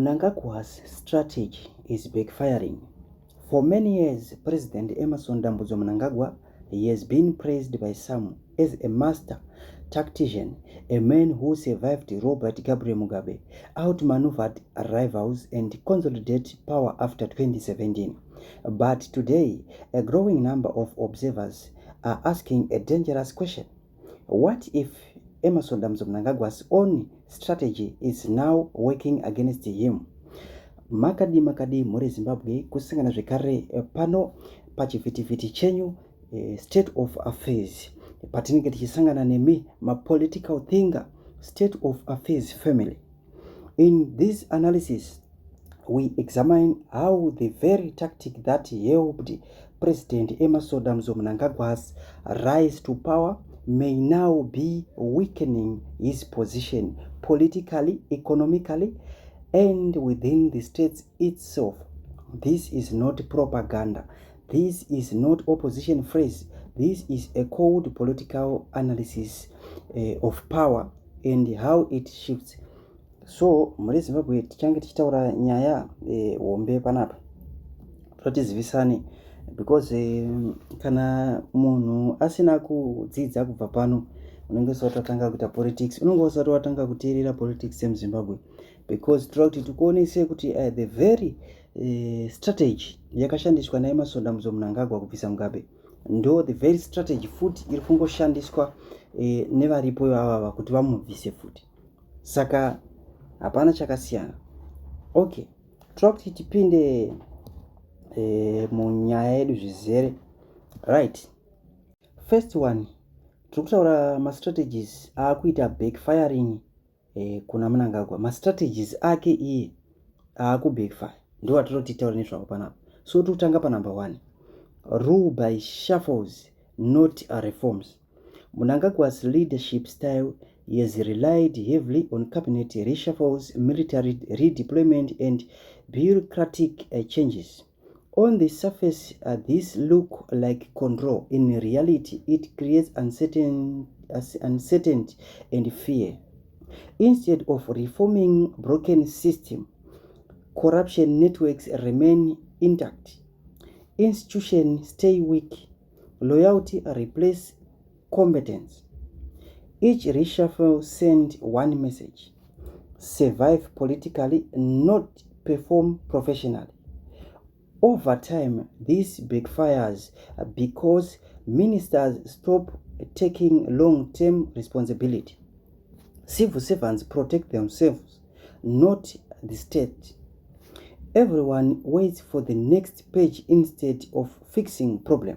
Mnangagwa's strategy is backfiring. For many years, President Emerson Mnangagwa has been praised by some as a master tactician, a man who survived Robert Gabriel Mugabe, outmaneuvered rivals, and consolidated power after 2017. But today, a growing number of observers are asking a dangerous question. What if Emerson Mnangagwa's own strategy is now working against him? Makadi muri Zimbabwe kusangana zvekare pano pachivhitivhiti chenyu state of affairs patinenge tichisangana nemi political thinker state of affairs family. In this analysis we examine how the very tactic that helped President Emerson Mnangagwa's rise to power may now be weakening his position politically, economically, and within the states itself. This is not propaganda. This is not opposition phrase. This is a cold political analysis of power and how it shifts. So muri Zimbabwe tichange tichitaura nyaya hombe panapa totizivisane because kana munhu asina kudzidza kubva pano unenge usati watanga kuita politics, unenge usati watanga kuteerera politics yemuZimbabwe, because tiri kuti tikuonese kuti the very strategy yakashandiswa naEmerson Mnangagwa kubvisa Mugabe ndo the very strategy futi iri kungoshandiswa nevaripo ivava kuti vamubvise futi. Saka hapana chakasiyana. Okay, tiri kuti tipinde munyaya yedu zvizere. Right, first one tiri kutaura mastrategies akuita backfiring kuna Mnangagwa. Mastrategies ake iye akubackfire ndo atiri kuti titaure nezvavo panapa. So tikutanga panumber 1, rule by shuffles not reforms. Mnangagwa's leadership style has relied heavily on cabinet reshuffles, military redeployment, and bureaucratic changes. On the surface, this look like control. In reality, it creates uncertainty and fear. Instead of reforming broken system, corruption networks remain intact. Institutions stay weak. Loyalty replaces competence. Each reshuffle sends one message: survive politically, not perform professionally. Over time, this backfires because ministers stop taking long-term responsibility. Civil servants protect themselves, not the state. Everyone waits for the next page instead of fixing problem.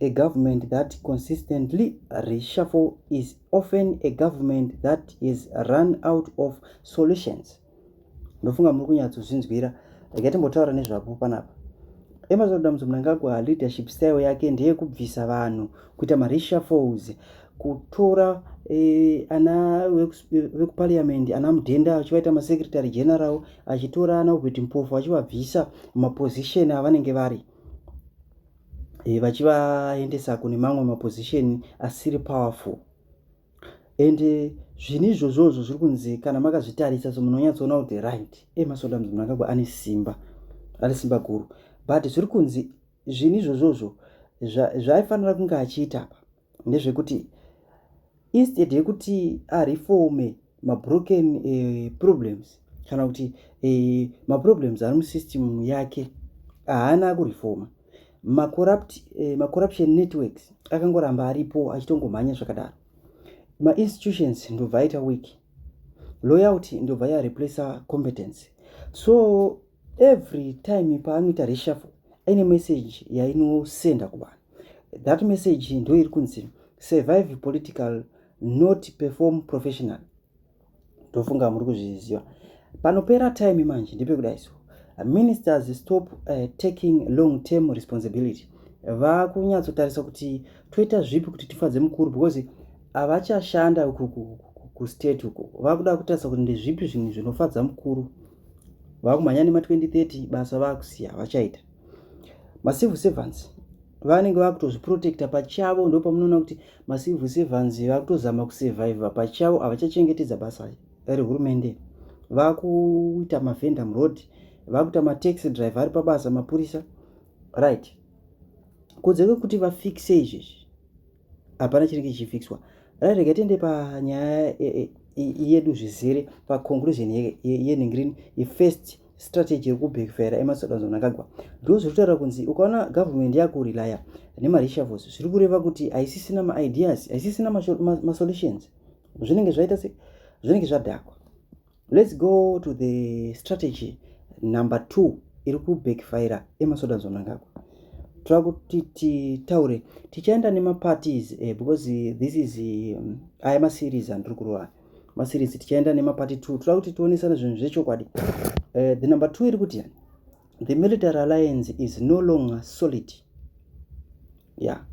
A government that consistently reshuffle is often a government that is run out of solutions. Ndofunga muri kunyatsozvinzwira ndikatimbotaura nezvapo panapa. Emerson Mnangagwa leadership style yake ndeye kubvisa vanhu, kuita reshuffles, kutora ana vekuparliament, ana mudhenda achivaita masecretary general, achitora ana Ubeti Mpofu achivabvisa maposition avanenge vari, vachivaendesa kune mamwe maposition asiri powerful. And zvinhu izvozvo zviri kunzi kana makazvitarisa munonyatsoona kuti right, Emerson Mnangagwa ane simba guru. But zviri kunzi zvinhu izvozvo zvaifanira kunge achiita apa ndezvekuti instead yekuti reforme mabroken problems kana kuti maproblems ari musystem yake haana kureforma. Corruption networks akangoramba aripo achitongomhanya zvakadaro. Institutions ndobva aita weak. Loyalty ndobva yareplace competence. So every time paanoita reshuffle ine message yainosenda kuvanhu. That message ndo iri kunzi survive political, not perform professional. Ndofunga muri kuzviziva. Panopera time manje ndepekudai so ministers stop taking long term responsibility. Vakunyatsotarisa kuti toita zvipi kuti tifadze mukuru, because avachashanda kustate uko. Vakuda kutarisa kuti ndezvipi zvinhu zvinofadza mukuru. Vakumhanya nema2030 basa vakusiya vachaita. Civil servants vanenge vakutozviprotecta pachavo, ndo pamunoona kuti civil servants vakutozama kusurvive pachavo, avachachengetedza basa rehurumende. vakuita mavenda muroad, vakuita mataxi driver ari pabasa, mapurisa, right. Kunze kwekuti vafikise izvezvi hapana chinenge chichifixwa. Rega tiende panyaya yedu zvizere paconclusion yenhingirini yefirst strategy yekubackfire Emmerson Mnangagwa. Ndo zviri kutaura kunzi ukaona government yakurilaya nemareshuffles zviri kureva kuti haisisina maideas, haisisina masolutions, zvinenge zvaita se zvinenge zvadhakwa. Let's go to the strategy number 2 iri kubackfire Emmerson Mnangagwa. Try kuti titaure tichaenda nemaparties because this is aya maseries andiri kurova maseries, tichaenda nemapart 2 try kuti tionesana zvinhu zvechokwadi. The number 2 iri kuti the military alliance is no longer solid. Yeah.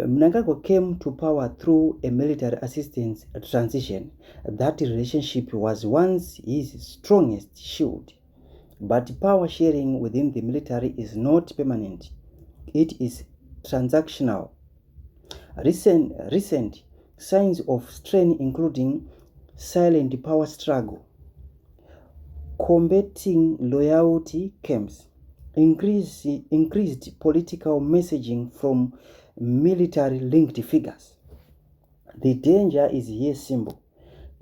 Mnangagwa came to power through a military assistance transition. That relationship was once his strongest shield. But power sharing within the military is not permanent. It is transactional. Recent signs of strain including silent power struggle, combating loyalty camps, increased political messaging from military-linked figures. The danger is here simple.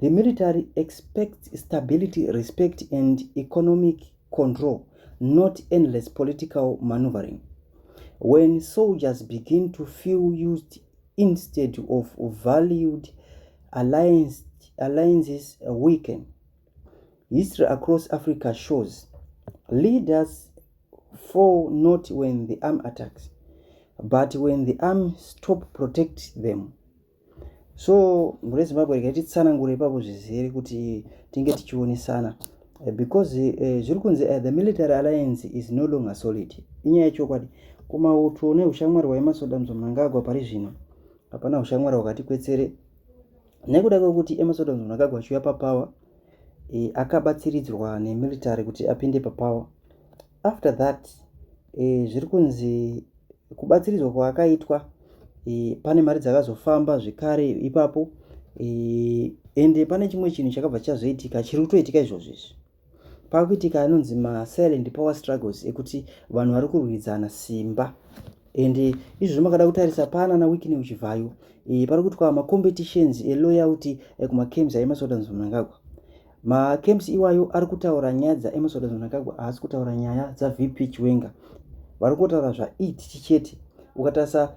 The military expects stability, respect, and economic control, not endless political maneuvering. When soldiers begin to feel used instead of valued, alliances weaken. History across Africa shows leaders fall not when the arm attacks, but when the arm stop protect them. So muri Zimbabwe rekatitsanangura ipapo zvizere kuti tinge tichionesana because zviri kunzi the military alliance is no longer solid. Inyaya yechokwadi. Kumauto neushamwari hwaEmmerson Mnangagwa pari zvino hapana ushamwari hwakati kwetsere, nekuda kwekuti Emmerson Mnangagwa achiuya papower akabatsiridzwa nemilitary kuti apinde papower. After that zviri kunzi kubatsiridzwa kwaakaitwa pane mari dzakazofamba zvekare ipapo ende pane chimwe chinhu chakabva chazoitika chiri kutoitika izvozvo pakuitika anonzi silent power struggles ekuti vanhu vari kurwidzana simba ende izvozvo makada kutarisa pana na weekend uchibvayo pari kuitwa macompetitions eloyalty kumacamps aEmmerson Mnangagwa. Macamps iwayo ari kutaura nyaya dzaEmmerson Mnangagwa, haasi kutaura nyaya dzaVP Chiwenga, vari kutaura zvaED chete. Ukatarisa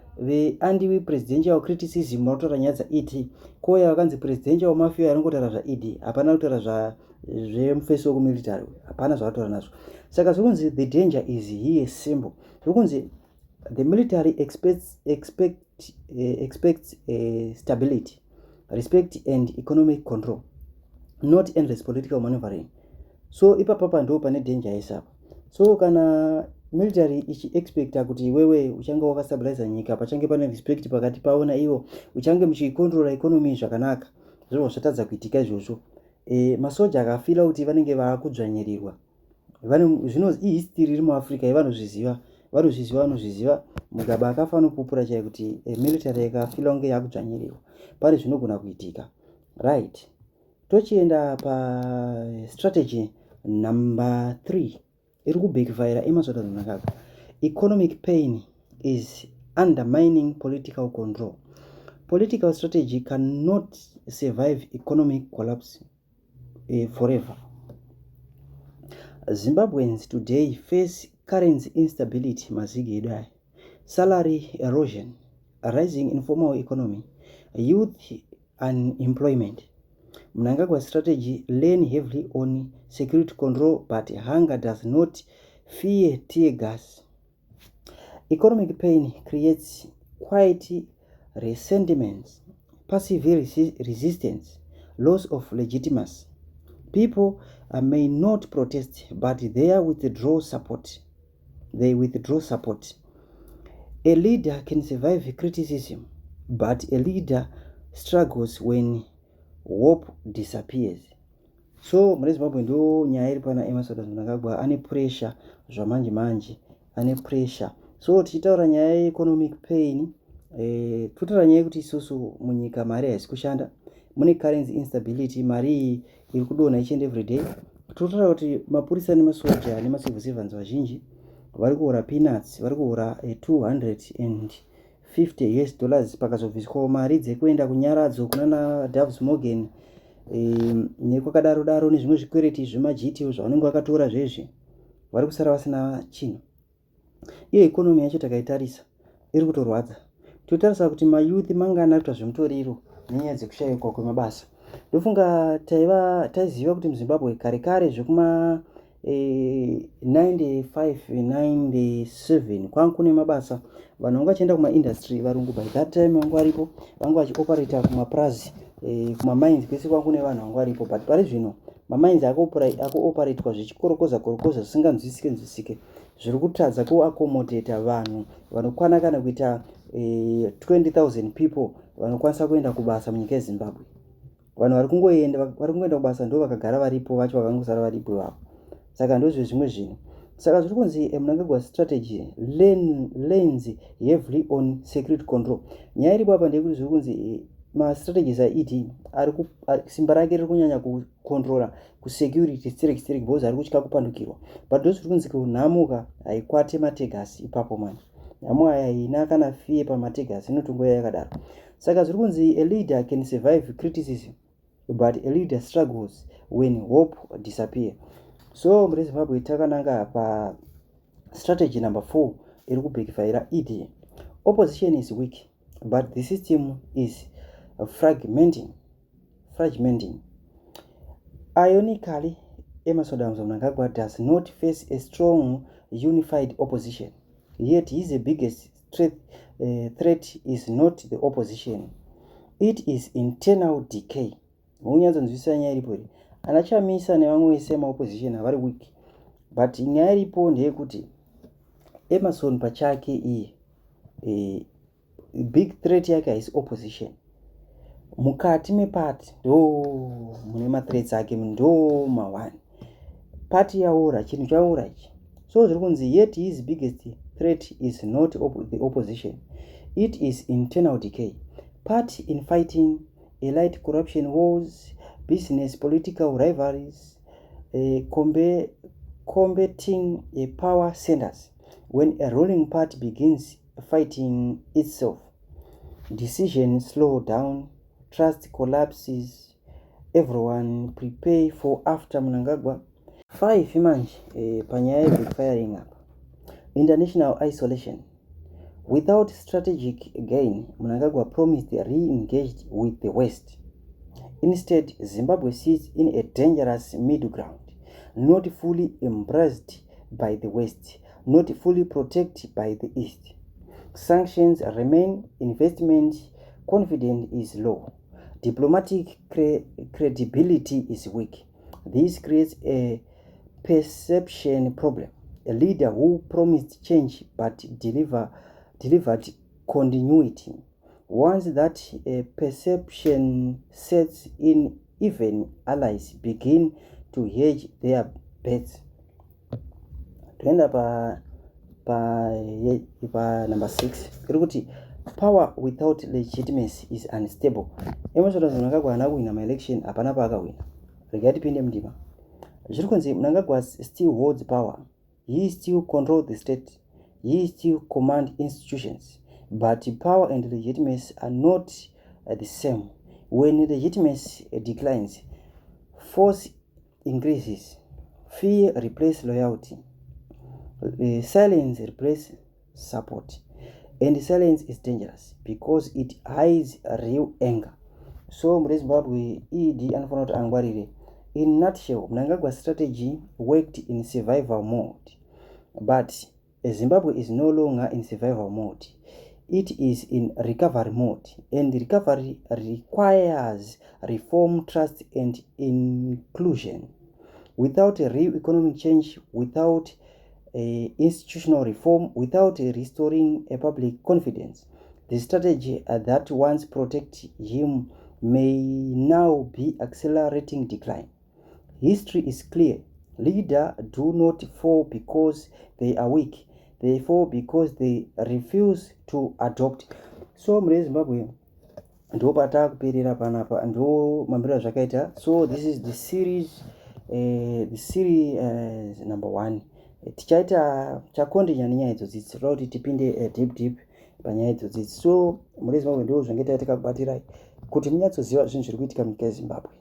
anti-presidential criticism vari kutaura nyaya dzaED, koya vakanzi presidential mafia vari kutaura zvaED, hapana kutaura zvemufeso wekumilitary, hapana zvavataura nazvo. Saka zviri kunzi the danger is here simple. Zviri kunzi the military expects stability, respect and economic control, not endless political maneuvering. So ipapapa ndo pane danger yesapa. So kana military ichi expecta kuti wewe uchange wakastabilize nyika, pachange pane respect pakati pavo na ivo, uchange muchicontrola economy zvakanaka, zviro zvatadza kuitika izvozvo. Masoja akafila kuti vanenge vakudzvanyirirwa. Zvino history iri muAfrica yevanozviziva, vanozviziva Mugabe akafa nopupura chaiye kuti military yakafila kunge yakudzvanyirirwa. Pane zvinogona kuitika. Right. Tochienda pa strategy number 3 iri kubackfire Emmerson Mnangagwa. Economic pain is undermining political control. Political strategy cannot survive economic collapse forever. Zimbabweans today face currency instability, mazigi edai, salary erosion, rising informal economy, youth unemployment. Mnangagwa's strategy lean heavily on security control, but hunger does not fear tear gas. Economic pain creates quiet resentments, passive resistance, loss of legitimacy. People may not protest, but they withdraw support. A leader can survive criticism, but a leader struggles when hope disappears. So muri Zimbabwe ndo nyaya iri pana Emmerson Mnangagwa ane pressure zvamanje ane pressure. So tichitaura nyaya ye economic pain, totaura nyaya yekuti isusu munyika mari haisi kushanda, mune currency instability, mari iri kudonha each and every day. Totaura kuti mapurisa nemasoja nemacivil servants vazhinji vari kuhora peanuts, vari kuhora $250 pakazobviswawo mari dzekuenda kunyaradzo kunana Davos Morgan nekwakadaro daro nezvimwe zvikwereti zvemagto zvavanenge vakatora zvezvi, vari kusara vasina chinhu. Iyo ikonomi yacho takaitarisa iri kutorwadza. Totarisa kuti mayouth mangana kuita zvemutoriro nenyaya dzekushayikwa kwemabasa. Ndofunga taiziva kuti muZimbabwe kare kare zvekuma 95 97 kwanga kune mabasa, vanhu vanga vachienda kuma-industry, varungu by that time vanga varipo, vanga vachioperata kumapurazi, kumamines kwese kwanga kune vanhu vanga varipo. But pari zvino mamines akuoperatwa zvichikorokoza zvisinganzwisike, zviri kutadza kuaccommodata vanhu vanokwana kana kuita 20,000 people vanokwanisa kuenda kubasa munyika yeZimbabwe. Vanhu vari kungoenda kubasa ndo vakagara varipo vacho vakangosara varipo ivapo. Saka ndozvo zvimwe zvinhu. Saka zviri kunzi Mnangagwa strategy leans heavily on security control. Nyaya iripo apa ndeyekuti zviri kunzi mastrategies aED simba rake riri kunyanya kucontrola kusecurity stereki because ari kutya kupandukirwa. But ndozvo zviri kunzi kunhamuka haikwate mategasi ipapo manje. Nhamu haina kana fiye pamategasi inotongoya yakadaro. Saka zviri kunzi a leader can survive criticism but a leader struggles when hope disappear. So muri Zimbabwe takananga pa strategy number 4 iri kubackfire ED. Opposition is weak but the system is fragmenting. Ironically, Emmerson Mnangagwa does not face a strong unified opposition, yet his biggest threat is not the opposition, it is internal decay. Munyanzonzwisisa nyaya iripo iri, anachamisa nevamwe vese maopposition avari weak, but nyaya iripo ndeyekuti Emmerson pachake iye big threat yake haisi opposition. Mukati mepati ndo mune mathreats ake, ndo ma1 party yaora, chinhu chaora ichi. So zviri kunzi yet his biggest threat is not the opposition, it is internal decay. Part in fighting elite corruption wars, business political rivalries, combating power centers. When a ruling party begins fighting itself, decisions slow down, trust collapses, everyone prepare for after Mnangagwa. 5 manje panyaya backfiring up. International isolation. Without strategic gain, Mnangagwa promised re-engaged with the West. Instead, Zimbabwe sits in a dangerous middle ground, not fully embraced by the West, not fully protected by the East. Sanctions remain, investment confidence is low, diplomatic credibility is weak. This creates a perception problem. A leader who promised change but delivered continuity. Once that perception sets in, even allies begin to hedge their bets. Tuenda pa number 6. Ikuti power without legitimacy is unstable. Emmerson Mnangagwa haana kuwina ma-election, hapana paakawina. Regai tipinde mundima. Zviri kunzi Mnangagwa still holds power. He still controls the state. He still commands institutions. But power and legitimacy are not the same. When legitimacy declines, force increases. Fear replaces loyalty. Silence replaces support. And silence is dangerous because it hides real anger. So muri Zimbabwe ED anofanira kuti angwarire. In a nutshell, Mnangagwa's strategy worked in survival mode. But Zimbabwe is no longer in survival mode. It is in recovery mode. And recovery requires reform, trust, and inclusion. Without a real economic change, without institutional reform, without restoring a public confidence, the strategy that once protected him may now be accelerating decline. History is clear. Leaders do not fall because they are weak. They fall because they refuse to adopt. So muri Zimbabwe ndo pata kuperera panapa ndo mambira zvakaita. So this is the series number 1. Tichaita chakonde nyaya idzodzi toda kuti tipinde deep panyaya idzodzi. So muri Zimbabwe ndo zvenge takubatirai kuti munyatsoziva zvinhu zviri kuitika munyika yeZimbabwe.